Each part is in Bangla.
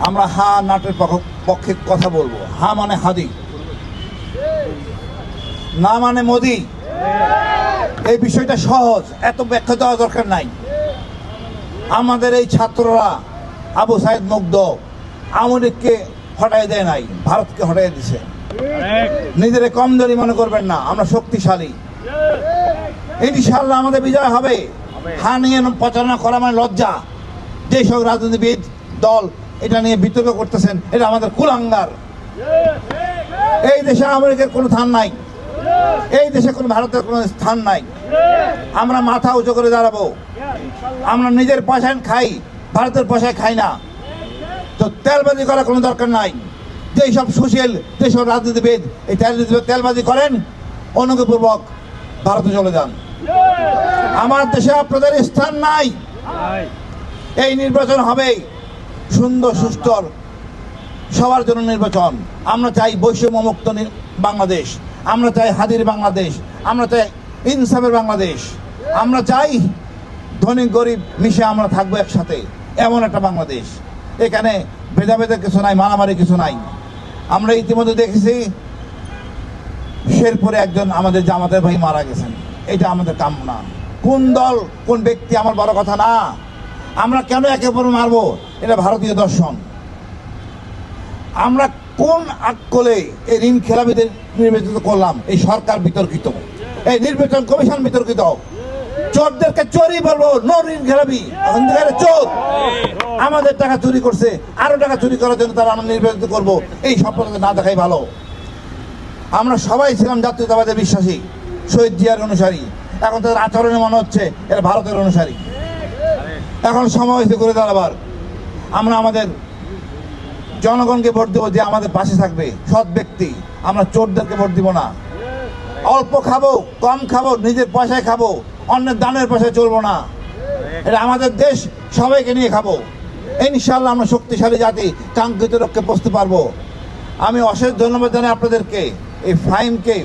আমরা হা নাটের পক্ষে কথা বলবো। হা মানে হাদি, না মানে মোদি। এই বিষয়টা সহজ, এত ব্যাখ্যা দেওয়া দরকার নাই। আমাদের এই ছাত্ররা আবু সাইদ মুগ্ধ আওয়ামী লীগকে হটাই দেয় নাই, ভারতকে হটাই দিছে। নিজেরা কমজোরি মনে করবেন না, আমরা শক্তিশালী। ইনশাআল্লাহ আমাদের বিজয় হবে। হা নিয়ে প্রচারণা করা মানে লজ্জা। যেসব রাজনীতিবিদ দল এটা নিয়ে বিতর্ক করতেছেন, এটা আমাদের কুলাঙ্গার। এই দেশে আওয়ামী লীগের কোনো স্থান নাই, এই দেশে কোনো ভারতের কোনো স্থান নাই। আমরা মাথা উঁচু করে দাঁড়াবো। আমরা নিজের পয়সায় খাই, ভারতের পয়সায় খাই না। তো তেলবাজি করার কোনো দরকার নাই। যেসব সুশীল, যেসব রাজনীতিবিদ এই তেলবাজি করেন, অনুগ্রহপূর্বক ভারতে চলে যান। আমার দেশে আপনাদের স্থান নাই। এই নির্বাচন হবে সুন্দর সুষ্ঠু সবার জন্য নির্বাচন। আমরা চাই বৈষম্যমুক্ত বাংলাদেশ, আমরা চাই হাদির বাংলাদেশ, আমরা চাই ইনসাফের বাংলাদেশ, আমরা চাই ধনী গরিব মিশে আমরা থাকবো একসাথে, এমন একটা বাংলাদেশ। এখানে ভেদাভেদের কিছু নাই, মারামারি কিছু নাই। আমরা ইতিমধ্যে দেখেছি শেরপুরে একজন আমাদের জামাতের ভাই মারা গেছেন। এটা আমাদের কাম্য না। কোন দল কোন ব্যক্তি আমার বড় কথা না। আমরা কেন একে অপর মারবো, এটা ভারতীয় দর্শন। আমরা কোন আকলে এই ঋণ খেলাপিদের নির্বাচিত করলাম? এই সরকার বিতর্কিত, এই নির্বাচন কমিশন বিতর্কিত। চোরদেরকে চোরই বলবো, নো ঋণ খেলাপি। চোর আমাদের টাকা চুরি করছে, আরো টাকা চুরি করার জন্য তারা আমরা নির্বাচিত করবো, এই সম্পর্কে না দেখাই ভালো। আমরা সবাই ছিলাম জাতীয়তাবাদে বিশ্বাসী, শহীদ জিয়ার অনুসারী। এখন তাদের আচরণে মনে হচ্ছে এরা ভারতের অনুসারী। এখন সময় হয়েছে করে দাঁড়াবার। আমরা আমাদের জনগণকে ভোট দেবো যে আমাদের পাশে থাকবে, সৎ ব্যক্তি। আমরা চোরদেরকে ভোট দিব না। অল্প খাবো, কম খাবো, নিজের পয়সায় খাবো, অন্যের দানের পয়সায় চলবো না। এটা আমাদের দেশ, সবাইকে নিয়ে খাবো। ইনশাআল্লাহ আমরা শক্তিশালী জাতি, কাঙ্ক্ষিত লক্ষ্যে পৌঁছতে পারবো। আমি অশেষ ধন্যবাদ জানাই আপনাদেরকে, এই ফাইমকে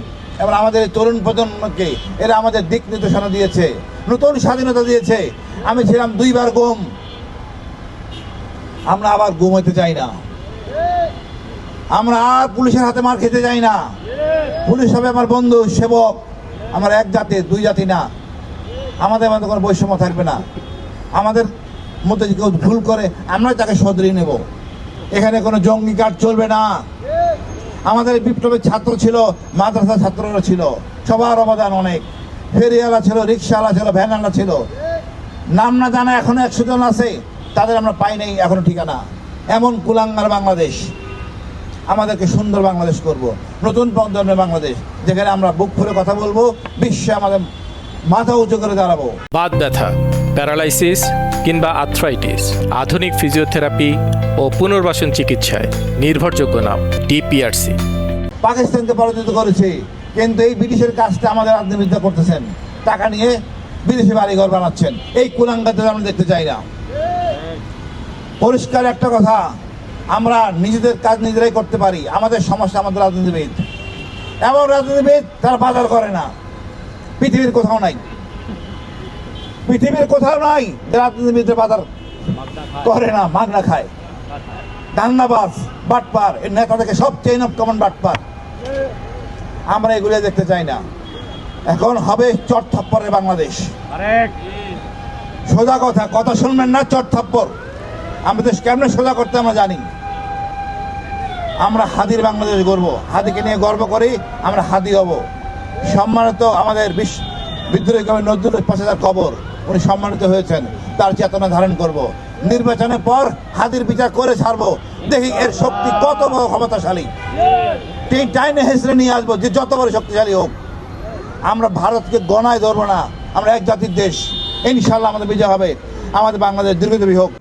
এবং আমাদের এই তরুণ প্রজন্মকে। এরা আমাদের দিক নির্দেশনা দিয়েছে, নতুন স্বাধীনতা দিয়েছে। আমি ছিলাম 2 বার গুম, আমরা আবার গুম হইতে চাই না। আমরা আর পুলিশের হাতে মার খেতে যাই না। পুলিশ হবে আমার বন্ধু, সেবক। আমরা এক জাতি, 2 জাতি না। আমাদের মধ্যে কোনো বৈষম্য থাকবে না। আমাদের মধ্যে কেউ ভুল করে আমরা তাকে শুধরিয়ে নেব। এখানে কোনো জঙ্গি কাজ চলবে না। আমাদের বিপ্লবের ছাত্র ছিল, মাদ্রাসা ছাত্ররা ছিল, সবার অবদান অনেক। ফেরিওয়ালা ছিল, রিক্সাওয়ালা ছিল, ভ্যানওয়ালা ছিল। নাম না জানা এখনো 100 জন আছে, তাদের আমরা পাই নাই এখনো ঠিকানা। এমন কুলাঙ্গার বাংলাদেশ। আমাদেরকে সুন্দর বাংলাদেশ করব, নতুন প্রজন্মের বাংলাদেশ, যেখানে আমরা বুক ফুলে কথা বলবো, বিশ্বে আমাদের মাথা উঁচু করে দাঁড়াবো। বাত ব্যথা, প্যারালাইসিস কিংবা আর্থ্রাইটিস, আধুনিক ফিজিওথেরাপি ও পুনর্বাসন চিকিৎসায় নির্ভরযোগ্য নাম ডিপিআরসি। পাকিস্তানকে পরাজিত করেছে, কিন্তু এই ব্রিটিশের কাজটা আমাদের রাজনীতিবিদরা করতেছেন। টাকা নিয়ে বিদেশি বাড়িঘর বানাচ্ছেন। এই কুলাঙ্গাদের আমরা দেখতে চাই না। পরিষ্কার একটা কথা, আমরা নিজেদের কাজ নিজেরাই করতে পারি। আমাদের সমস্যা আমাদের রাজনীতিবিদ। এমন রাজনীতিবিদ তারা বাজার করে না, পৃথিবীর কোথাও নাই। পৃথিবীর কোথাও নাই রাজনীতিবিদরা বাজার করে না, মাগনা খায়। দান্নাবাজ, বাটপার, এর নেতা থেকে সব চেইন অফ কমান্ড বাটপার। আমরা এগুলো দেখতে চাই না। এখন হবে চট থাপ্পড়ের বাংলাদেশ। সোজা কথা, কথা শুনবেন না, চট থাপ্পড়। আমাদের কেমনে সোজা করতে আমরা জানি। আমরা হাদির বাংলাদেশ গর্ব, হাদিকে নিয়ে গর্ব করি। আমরা হাদি হব। সম্মানিত আমাদের বিদ্রোহী কবি নজরুল 5,000 কবর, উনি সম্মানিত হয়েছেন, তার চেতনা ধারণ করব। নির্বাচনের পর হাদির বিচার করে ছাড়বো। দেখি এর শক্তি কত বড় ক্ষমতাশালী। টাইনে হেসড়ে নিয়ে আসবো, যে যত বড় শক্তিশালী হোক। আমরা ভারতকে গণায় ধরবো না। আমরা এক জাতির দেশ। ইনশাআল্লাহ আমাদের বিজয় হবে। আমাদের বাংলাদেশ দীর্ঘজীবী হোক।